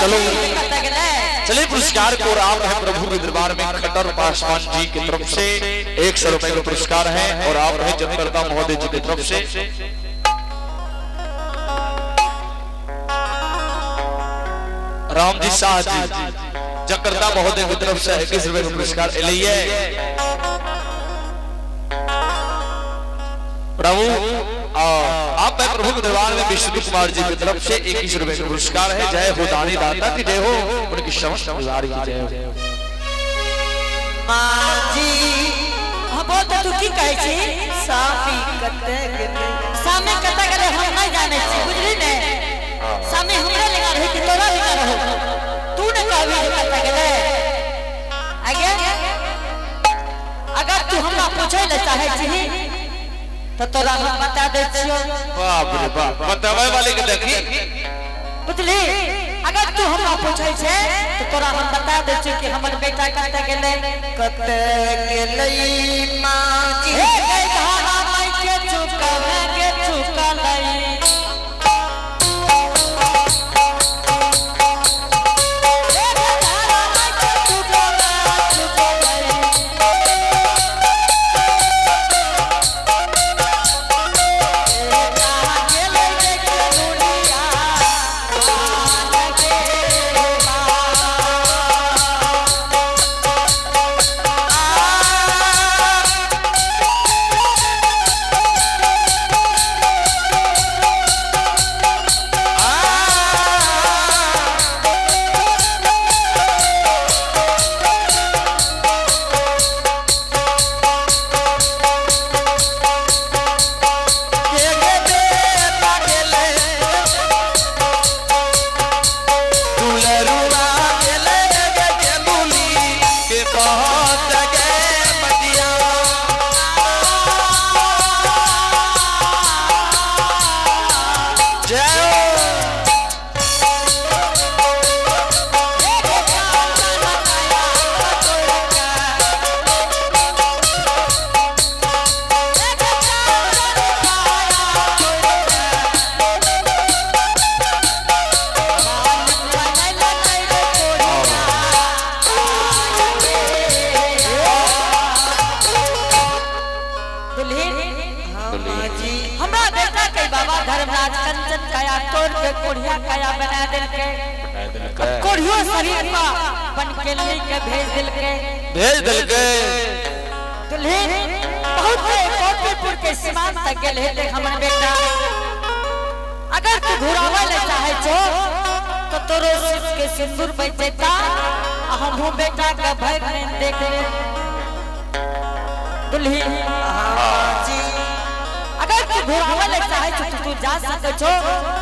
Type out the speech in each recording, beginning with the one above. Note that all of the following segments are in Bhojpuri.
चलो चलिए पुरस्कार को राम है प्रभु के दरबार में खट्टर पासवान जी की तरफ से 100 रुपए का पुरस्कार है और आप है जगदम्बा महोदय जी की तरफ से राम जी शाह जी जगदम्बा महोदय की तरफ से 21 रुपए का पुरस्कार लिए प्रभु आप है प्रभु के दरबार में विष्णु कुमार जी की तरफ से 21 रुपए का पुरस्कार है। जय हो दानी दाता की जय हो, उनकी समस्त गुजारी की जय हो। मां जी हबो तो तू की कहै छी साफी कते गेले सामे कते गेले हम नहीं जाने छी बुझली ने सामे हमरा लगा रहे कि तोरा लगा रहो तू ने कहबी जे कते गेले आगे अगर तू हमरा पूछै ले चाहे छी तो तोरा हम बता दे छियो। बाप रे बाप बतावे वाले के देखी बुझली अगर तू हमरा पूछै छे तो तोरा हम बता दे छी कि हमर बेटा कते गेले मां जी हे गई धारा माई के चुका लई भेज दिल के दुल्हन बहुत कोटीपुर के सीमांत तक गेल है देख हमर बेटा अगर तू घुरावे ले चाहे छो तो तोरो सिर के सिंदूर बच जेता हमहु बेटा का भर में देख ले दुल्हन जी अगर तू घुरावे ले चाहे छो तो तू जा सके छो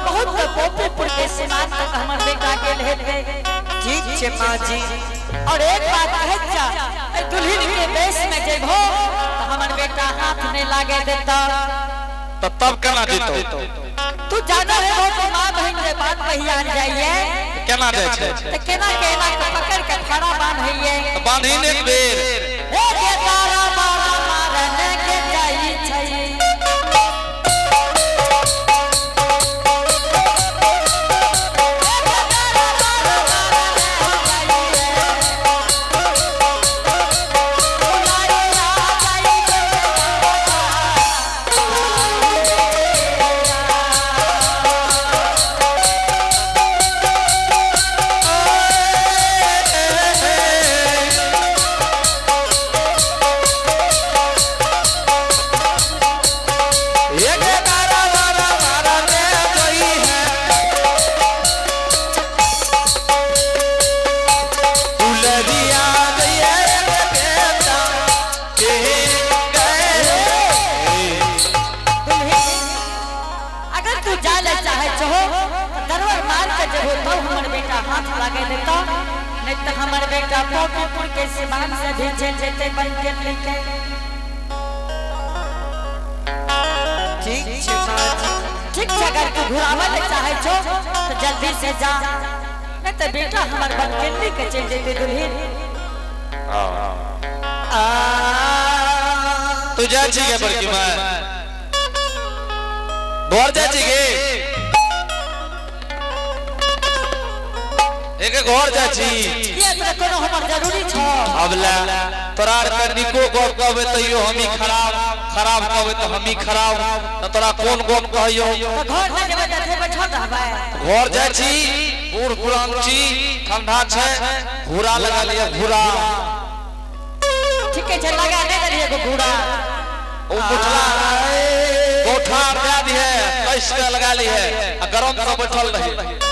बहुत कोटीपुर के सीमांत तक हमर बेटा गेल है ठीक छे मां जी और एक बात कह जा दुल्हन के बेस में जेबो तो हमर बेटा हाथ नहीं लागे देता तो तब केना जीतो तू जाना है वो तो मां बहन के बात कहिया जाइए केना दे छे तो केना केना पकड़ के खड़ा बांधिए बांधी ने बेर हे के तारा मारा मारने के जाई छै कोटीपुर के सीमान से भी चल जेते बन के लेके ठीक छै ठीक जगह तू घुरावे ले चाहे छो तो जल्दी से जा नहीं तो बेटा हमर बन के लेके चल जेते दुल्हन तू जा छी के बड़की मां घर जा छी के एक घर जा छी ये तो कोनो हमर जरूरी छ अबला तोरा के निको गप कहबे तइयो हमी खराब खराब कहबे त हमी खराब त तोरा कोन गप कहियो तो घर में जेबे त बैठल रहबे घर जा छी बूढ़ पुरान छी ठंडा छै घूरा लगा लिया घूरा ठीक है लगा दे दे एगो घूरा ओ बुठला कोठा दे दी है कैसे लगा ली है गरम से बैठल रही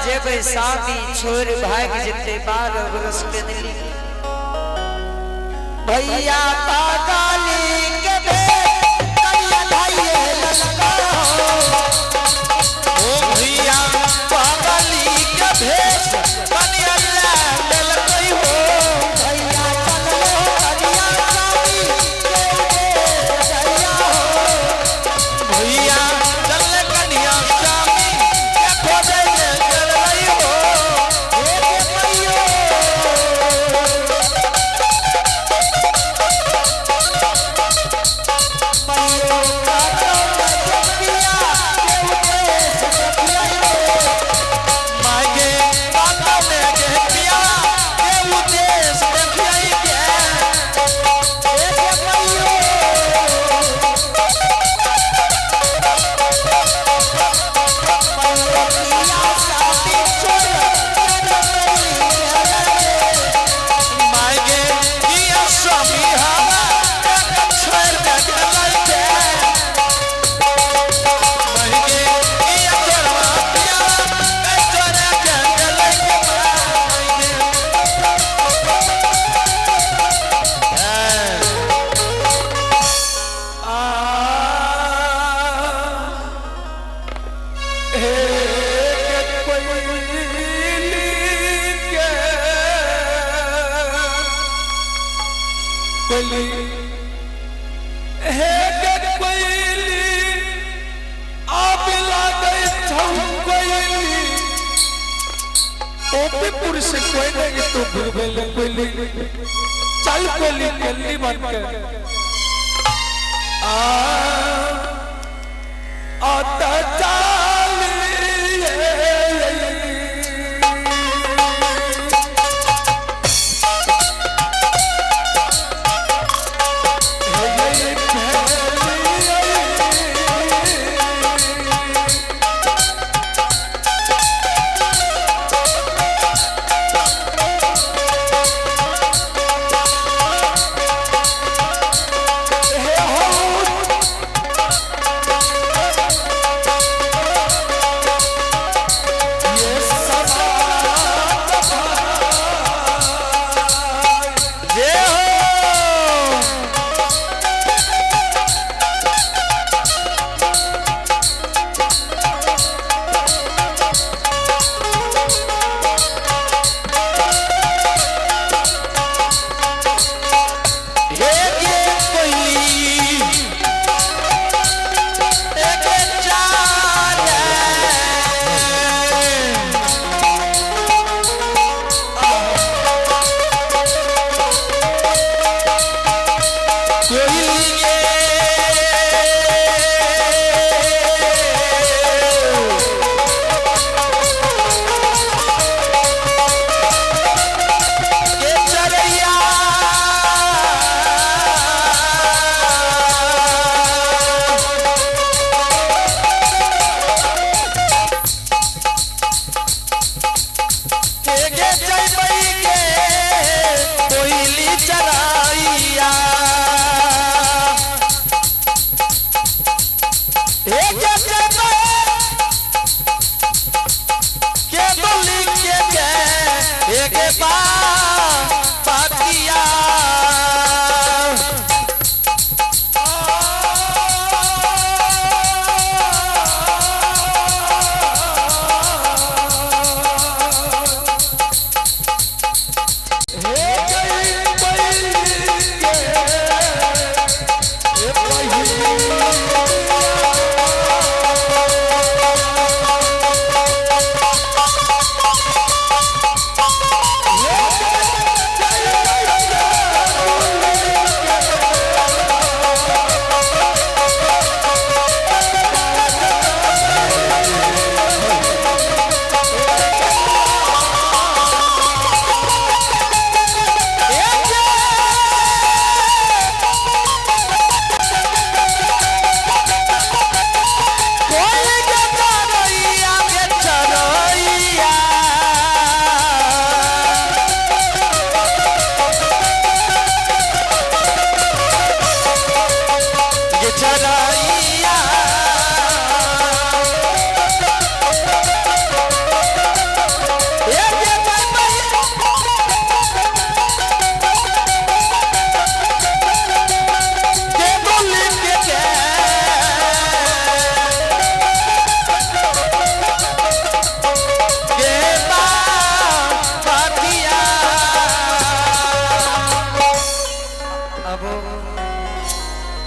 जेबे सामी छोड़ भाग जिते 12 बरस के दिली भैया पागली के बे कन्या भाई ललका ओ भैया पागली के भेष कन्या ललकई हो भैया चलो कन्या सामी के सैया हो भैया चल कन्या सामी के खोजे कोयली हे के कोयली आप लागे छौ कोयली ओपे पुरुष कोई नहीं तो भूल कोयली चल कोयली कोयली बन के आता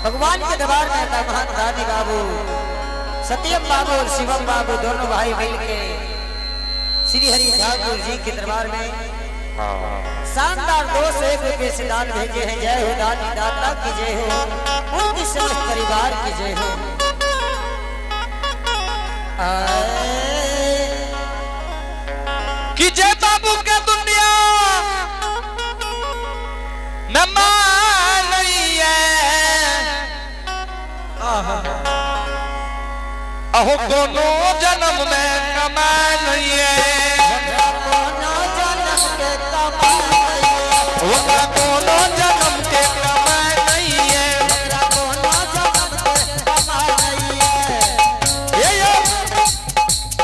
भगवान के दरबार में दामाद दादी बाबू सत्यम बाबू और शिवम बाबू दोनों भाई मिलके श्री हरि ठाकुर जी के दरबार में शानदार 201 से दान भेजे हैं। जय हो दानी दाता की जय हो, उनके समस्त परिवार की जय हो। कि जय बाबू के दुनिया न मान नहीं है, अहो कोनो जन्म में कमा नहीं है, कोनो जन्म के कमा नहीं है,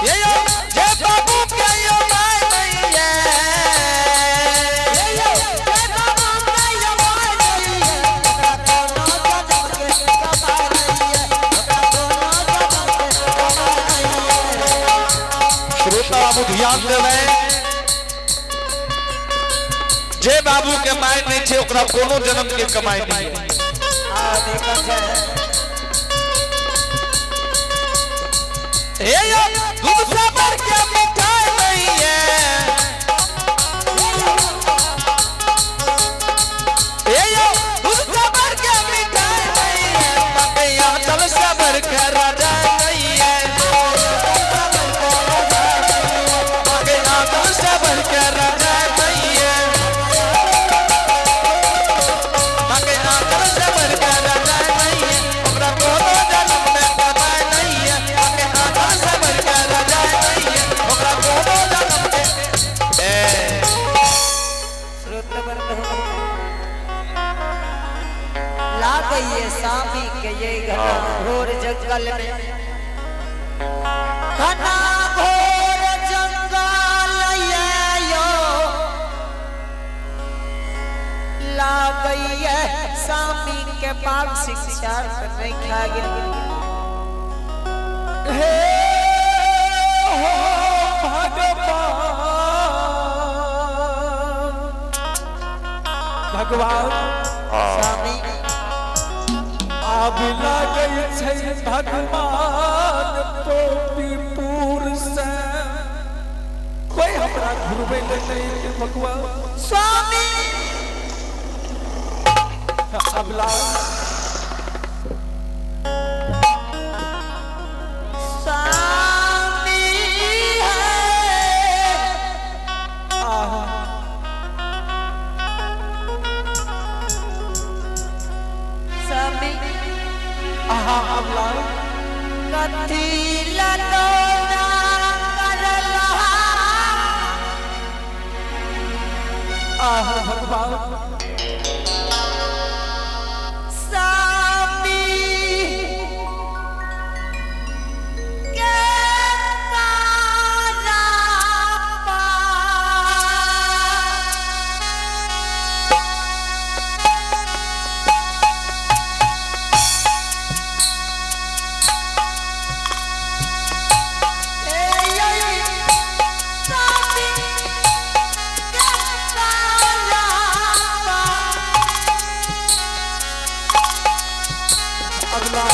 ये यो जय बाबू के यो माय नहीं है, श्रोता ध्यान देवे जे बाबू के माय नहीं छे ओकरा कोनो जन्म के कमाई नहीं है। ए यो दूध से बढ़ के मिठाई नहीं है। ए यो दूध से बढ़ के मिठाई नहीं है। मकैया तल से बढ़ के राजा नहीं है। मकैया तल से बढ़ के राजा नहीं है। मकैया तल से बढ़ के राजा नहीं है। ओकरा कोनो जन्म में कमाई नहीं है। मकैया तल से बढ़ के राजा नहीं है। ओकरा कोनो जन्म में ला गई स्वामी के ये घना घोर जंगल में, घना घोर जंगल ये यो ला गई है स्वामी के पाप शिक्षा नहीं खा गया। हे हो भगवान स्वामी आब लागै छै भगवान टोपीपुर से कोई हमरा घुरबै नहीं भगवान स्वामी अबला स्वामी है स्वामी अबला कथी ललोना करला भगवान स्वामी के तारा अबला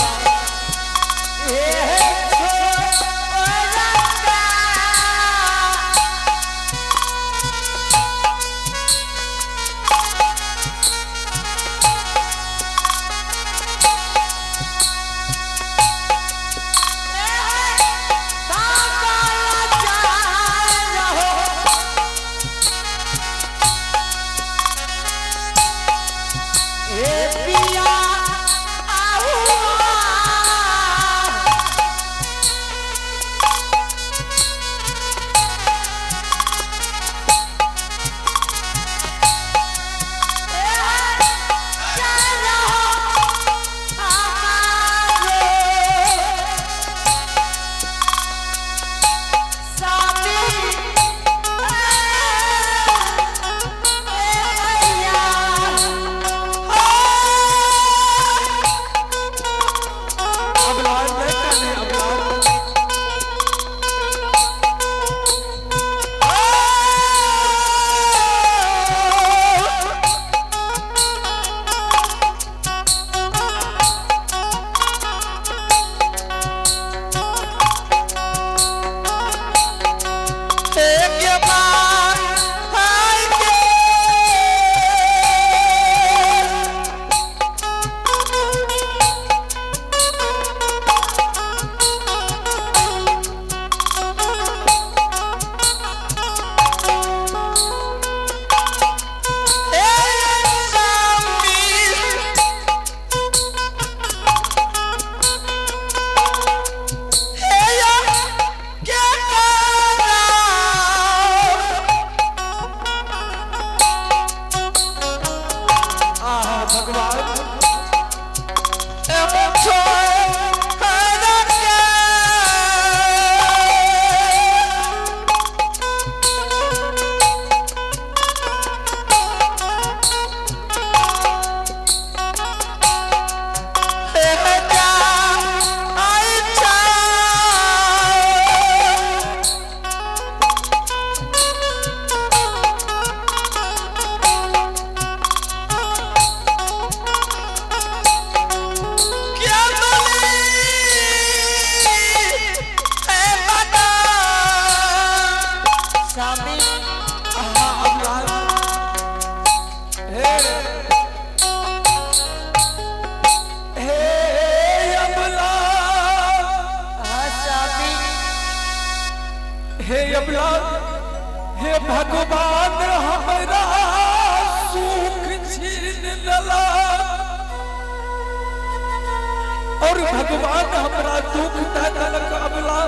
हे अबला हे भगवान हमरा सुख छीन लला और भगवान हमरा दुख दे देलक अबला